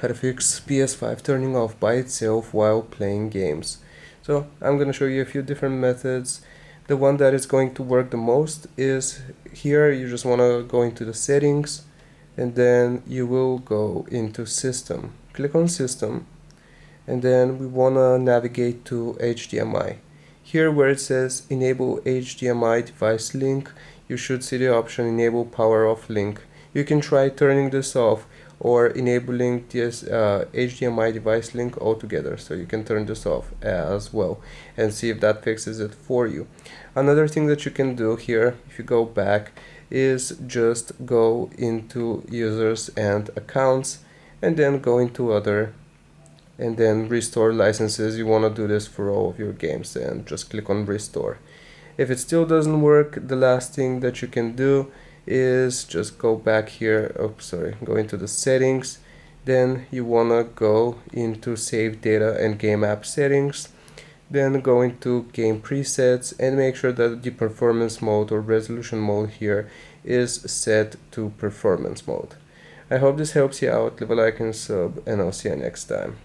how to fix PS5 turning off by itself while playing games. So I'm going to show you a few different methods. The one that is going to work the most is here. You just want to go into the settings and then you will go into system. Click on system and then we want to navigate to HDMI. Here where it says enable HDMI device link, you should see the option enable power off link. You can try turning this off or enabling this HDMI device link altogether, so you can turn this off as well and see if that fixes it for you. Another thing that you can do here, if you go back, is just go into users and accounts and then go into other and then restore licenses. You want to do this for all of your games and just click on restore. If it still doesn't work, the last thing that you can do is just go back here, go into the settings, then you want to go into save data and game app settings, then go into game presets and make sure that the performance mode or resolution mode here is set to performance mode. I hope this helps you out. Leave a like and sub, and I'll see you next time.